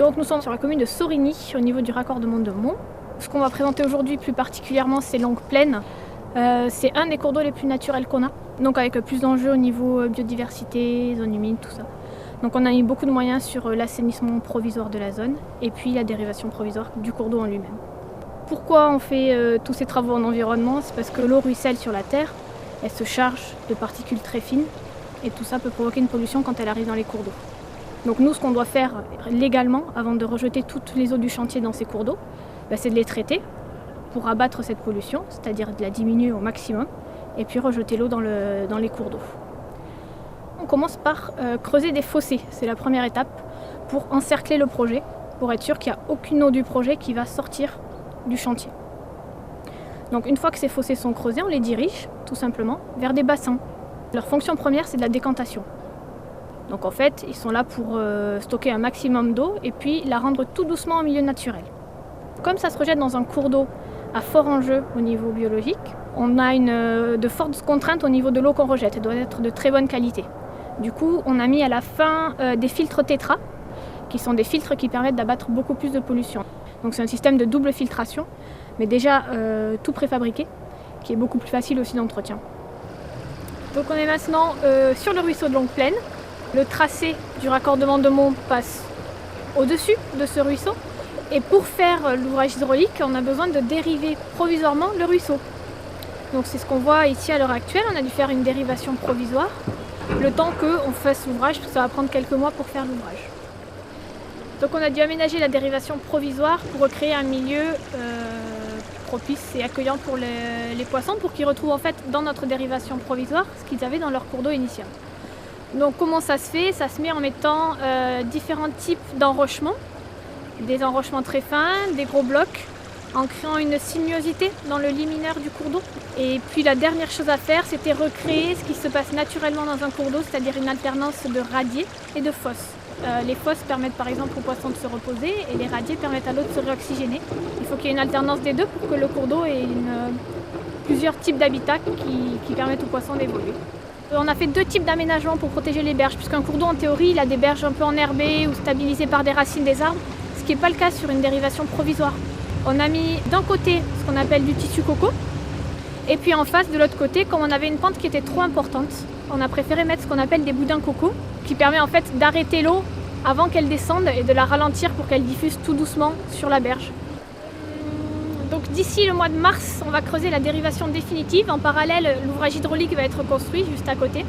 Donc nous sommes sur la commune de Sorigny, au niveau du raccordement de Mont. Ce qu'on va présenter aujourd'hui plus particulièrement, c'est l'Angle Plaine. C'est un des cours d'eau les plus naturels qu'on a, donc avec plus d'enjeux au niveau biodiversité, zone humide, tout ça. Donc on a mis beaucoup de moyens sur l'assainissement provisoire de la zone et puis la dérivation provisoire du cours d'eau en lui-même. Pourquoi on fait tous ces travaux en environnement? C'est parce que l'eau ruisselle sur la terre, elle se charge de particules très fines et tout ça peut provoquer une pollution quand elle arrive dans les cours d'eau. Donc nous, ce qu'on doit faire légalement, avant de rejeter toutes les eaux du chantier dans ces cours d'eau, c'est de les traiter pour abattre cette pollution, c'est-à-dire de la diminuer au maximum, et puis rejeter l'eau dans les cours d'eau. On commence par creuser des fossés, c'est la première étape, pour encercler le projet, pour être sûr qu'il n'y a aucune eau du projet qui va sortir du chantier. Donc une fois que ces fossés sont creusés, on les dirige, tout simplement, vers des bassins. Leur fonction première, c'est de la décantation. Donc en fait, ils sont là pour stocker un maximum d'eau et puis la rendre tout doucement en milieu naturel. Comme ça se rejette dans un cours d'eau à fort enjeu au niveau biologique, on a de fortes contraintes au niveau de l'eau qu'on rejette. Elle doit être de très bonne qualité. Du coup, on a mis à la fin des filtres tétra, qui sont des filtres qui permettent d'abattre beaucoup plus de pollution. Donc c'est un système de double filtration, mais déjà tout préfabriqué, qui est beaucoup plus facile aussi d'entretien. Donc on est maintenant sur le ruisseau de l'Angle Plaine. Le tracé du raccordement de Mont passe au-dessus de ce ruisseau. Et pour faire l'ouvrage hydraulique, on a besoin de dériver provisoirement le ruisseau. Donc c'est ce qu'on voit ici à l'heure actuelle. On a dû faire une dérivation provisoire. Le temps qu'on fasse l'ouvrage, parce que ça va prendre quelques mois pour faire l'ouvrage. Donc on a dû aménager la dérivation provisoire pour recréer un milieu propice et accueillant pour les poissons, pour qu'ils retrouvent en fait dans notre dérivation provisoire ce qu'ils avaient dans leur cours d'eau initial. Donc comment ça se fait? Ça se met en mettant différents types d'enrochements, des enrochements très fins, des gros blocs, en créant une sinuosité dans le liminaire du cours d'eau. Et puis la dernière chose à faire, c'était recréer ce qui se passe naturellement dans un cours d'eau, c'est-à-dire une alternance de radiers et de fosses. Les fosses permettent par exemple aux poissons de se reposer et les radiers permettent à l'eau de se réoxygéner. Il faut qu'il y ait une alternance des deux pour que le cours d'eau ait plusieurs types d'habitats qui permettent aux poissons d'évoluer. On a fait deux types d'aménagements pour protéger les berges, puisqu'un cours d'eau en théorie il a des berges un peu enherbées ou stabilisées par des racines des arbres, ce qui n'est pas le cas sur une dérivation provisoire. On a mis d'un côté ce qu'on appelle du tissu coco, et puis en face de l'autre côté, comme on avait une pente qui était trop importante, on a préféré mettre ce qu'on appelle des boudins coco, qui permet en fait d'arrêter l'eau avant qu'elle descende et de la ralentir pour qu'elle diffuse tout doucement sur la berge. Donc d'ici le mois de mars, on va creuser la dérivation définitive. En parallèle, l'ouvrage hydraulique va être construit juste à côté.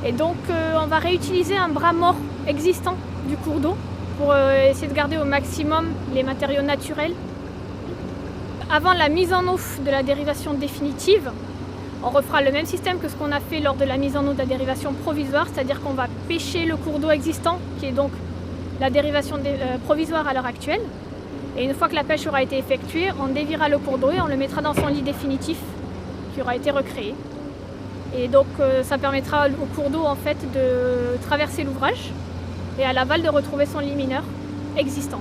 Et donc on va réutiliser un bras mort existant du cours d'eau pour essayer de garder au maximum les matériaux naturels. Avant la mise en eau de la dérivation définitive, on refera le même système que ce qu'on a fait lors de la mise en eau de la dérivation provisoire, c'est-à-dire qu'on va pêcher le cours d'eau existant, qui est donc la dérivation provisoire à l'heure actuelle. Et une fois que la pêche aura été effectuée, on déviera le cours d'eau et on le mettra dans son lit définitif qui aura été recréé. Et donc ça permettra au cours d'eau en fait de traverser l'ouvrage et à l'aval de retrouver son lit mineur existant.